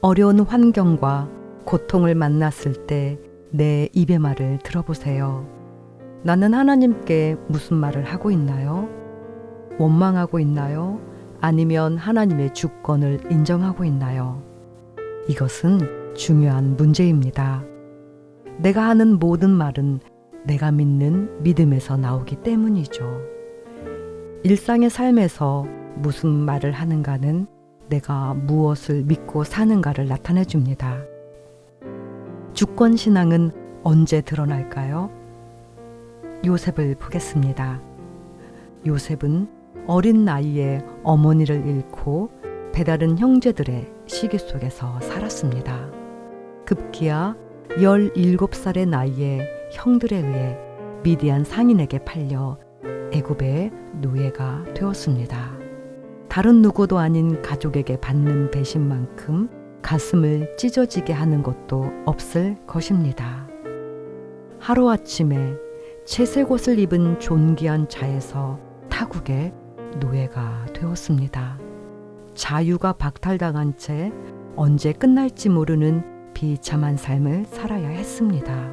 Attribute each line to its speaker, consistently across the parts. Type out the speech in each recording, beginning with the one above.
Speaker 1: 어려운 환경과 고통을 만났을 때 내 입의 말을 들어보세요. 나는 하나님께 무슨 말을 하고 있나요? 원망하고 있나요? 아니면 하나님의 주권을 인정하고 있나요? 이것은 중요한 문제입니다. 내가 하는 모든 말은 내가 믿는 믿음에서 나오기 때문이죠. 일상의 삶에서 무슨 말을 하는가는 내가 무엇을 믿고 사는가를 나타내 줍니다. 주권신앙은 언제 드러날까요? 요셉을 보겠습니다. 요셉은 어린 나이에 어머니를 잃고 배다른 형제들의 시기 속에서 살았습니다. 급기야 17살의 나이에 형들에 의해 미디안 상인에게 팔려 애굽의 노예가 되었습니다. 다른 누구도 아닌 가족에게 받는 배신만큼 가슴을 찢어지게 하는 것도 없을 것입니다. 하루아침에 채색 옷을 입은 존귀한 자에서 타국의 노예가 되었습니다. 자유가 박탈당한 채 언제 끝날지 모르는 비참한 삶을 살아야 했습니다.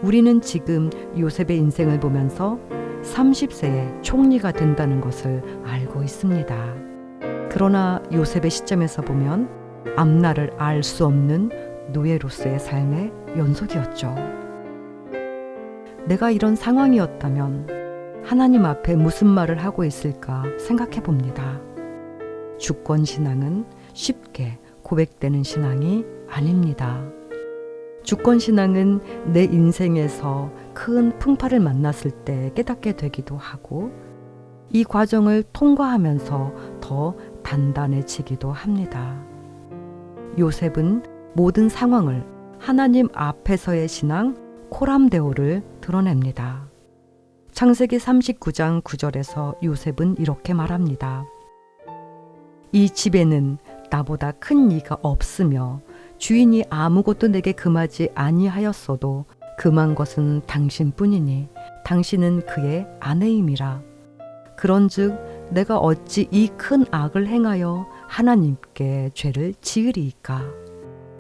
Speaker 1: 우리는 지금 요셉의 인생을 보면서 30세에 총리가 된다는 것을 알고 있습니다. 그러나 요셉의 시점에서 보면 앞날을 알 수 없는 노예로서의 삶의 연속이었죠. 내가 이런 상황이었다면 하나님 앞에 무슨 말을 하고 있을까 생각해 봅니다. 주권신앙은 쉽게 고백되는 신앙이 아닙니다. 주권신앙은 내 인생에서 큰 풍파를 만났을 때 깨닫게 되기도 하고 이 과정을 통과하면서 더 단단해지기도 합니다. 요셉은 모든 상황을 하나님 앞에서의 신앙 코람데오를 드러냅니다. 창세기 39장 9절에서 요셉은 이렇게 말합니다. 이 집에는 나보다 큰 이가 없으며 주인이 아무것도 내게 금하지 아니하였어도 금한 것은 당신뿐이니 당신은 그의 아내임이라. 그런즉 내가 어찌 이 큰 악을 행하여 하나님께 죄를 지으리이까.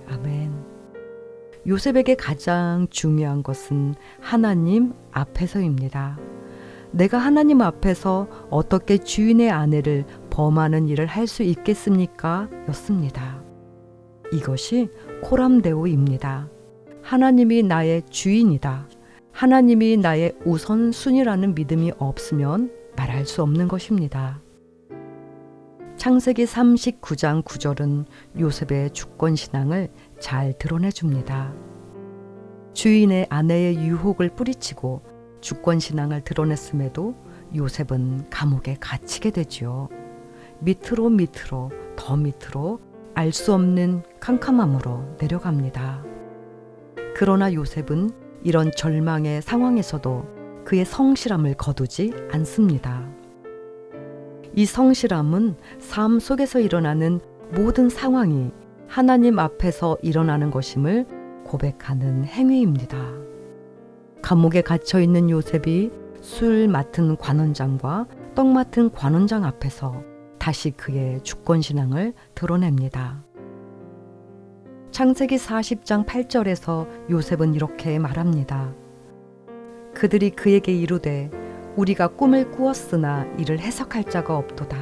Speaker 1: 아멘. 요셉에게 가장 중요한 것은 하나님 앞에서입니다. 내가 하나님 앞에서 어떻게 주인의 아내를 범하는 일을 할 수 있겠습니까? 였습니다. 이것이 코람데오입니다. 하나님이 나의 주인이다. 하나님이 나의 우선순위라는 믿음이 없으면 말할 수 없는 것입니다. 창세기 39장 9절은 요셉의 주권신앙을 잘 드러내줍니다. 주인의 아내의 유혹을 뿌리치고 주권신앙을 드러냈음에도 요셉은 감옥에 갇히게 되지요. 밑으로 더 밑으로 알 수 없는 캄캄함으로 내려갑니다. 그러나 요셉은 이런 절망의 상황에서도 그의 성실함을 거두지 않습니다. 이 성실함은 삶 속에서 일어나는 모든 상황이 하나님 앞에서 일어나는 것임을 고백하는 행위입니다. 감옥에 갇혀 있는 요셉이 술 맡은 관원장과 떡 맡은 관원장 앞에서 다시 그의 주권신앙을 드러냅니다. 창세기 40장 8절에서 요셉은 이렇게 말합니다. 그들이 그에게 이르되 우리가 꿈을 꾸었으나 이를 해석할 자가 없도다.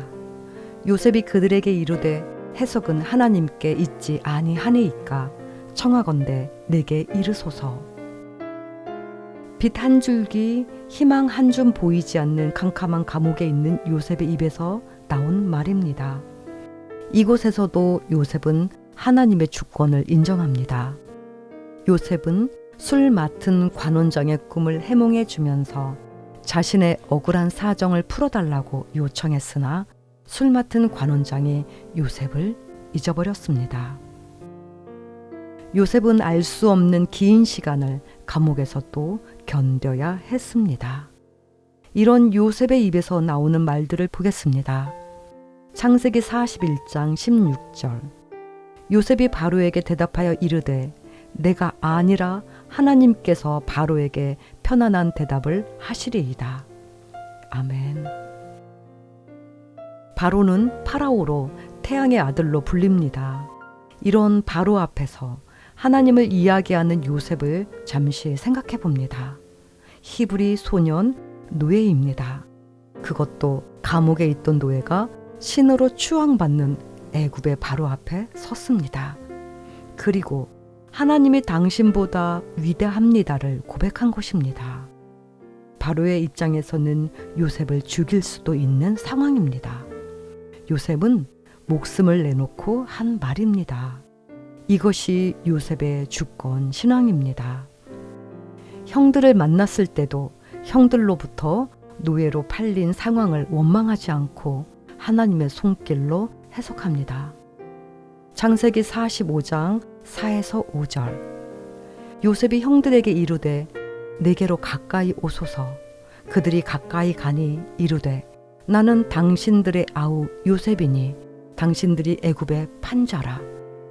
Speaker 1: 요셉이 그들에게 이르되 해석은 하나님께 있지 아니하니이까 청하건대 내게 이르소서. 빛 한 줄기 희망 한 줌 보이지 않는 캄캄한 감옥에 있는 요셉의 입에서 나온 말입니다. 이곳에서도 요셉은 하나님의 주권을 인정합니다. 요셉은 술 맡은 관원장의 꿈을 해몽해 주면서 자신의 억울한 사정을 풀어달라고 요청했으나 술 맡은 관원장이 요셉을 잊어버렸습니다. 요셉은 알 수 없는 긴 시간을 감옥에서 또 견뎌야 했습니다. 이런 요셉의 입에서 나오는 말들을 보겠습니다. 창세기 41장 16절. 요셉이 바로에게 대답하여 이르되 내가 아니라 하나님께서 바로에게 편안한 대답을 하시리이다. 아멘. 바로는 파라오로 태양의 아들로 불립니다. 이런 바로 앞에서 하나님을 이야기하는 요셉을 잠시 생각해 봅니다. 히브리 소년 노예입니다. 그것도 감옥에 있던 노예가 신으로 추앙받는 애굽의 바로 앞에 섰습니다. 그리고 하나님이 당신보다 위대합니다를 고백한 것입니다. 바로의 입장에서는 요셉을 죽일 수도 있는 상황입니다. 요셉은 목숨을 내놓고 한 말입니다. 이것이 요셉의 주권 신앙입니다. 형들을 만났을 때도 형들로부터 노예로 팔린 상황을 원망하지 않고 하나님의 손길로 해석합니다. 창세기 45장 4에서 5절. 요셉이 형들에게 이르되 내게로 가까이 오소서. 그들이 가까이 가니 이르되 나는 당신들의 아우 요셉이니 당신들이 애굽의 판자라.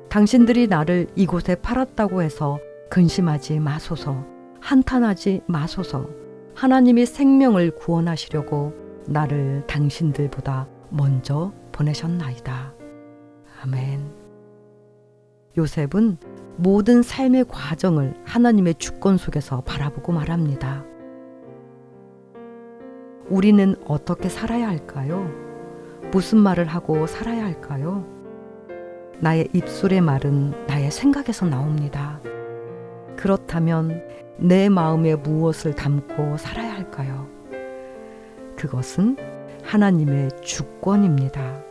Speaker 1: 당신들이 나를 이곳에 팔았다고 해서 근심하지 마소서. 한탄하지 마소서. 하나님이 생명을 구원하시려고 나를 당신들보다 먼저 보내셨나이다. 아멘. 요셉은 모든 삶의 과정을 하나님의 주권 속에서 바라보고 말합니다. 우리는 어떻게 살아야 할까요? 무슨 말을 하고 살아야 할까요? 나의 입술의 말은 나의 생각에서 나옵니다. 그렇다면 내 마음에 무엇을 담고 살아야 할까요? 그것은 하나님의 주권입니다.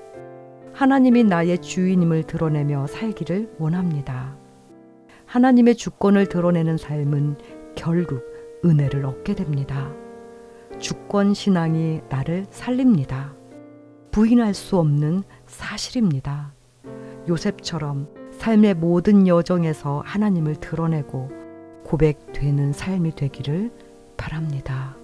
Speaker 1: 하나님이 나의 주인임을 드러내며 살기를 원합니다. 하나님의 주권을 드러내는 삶은 결국 은혜를 얻게 됩니다. 주권 신앙이 나를 살립니다. 부인할 수 없는 사실입니다. 요셉처럼 삶의 모든 여정에서 하나님을 드러내고 고백되는 삶이 되기를 바랍니다.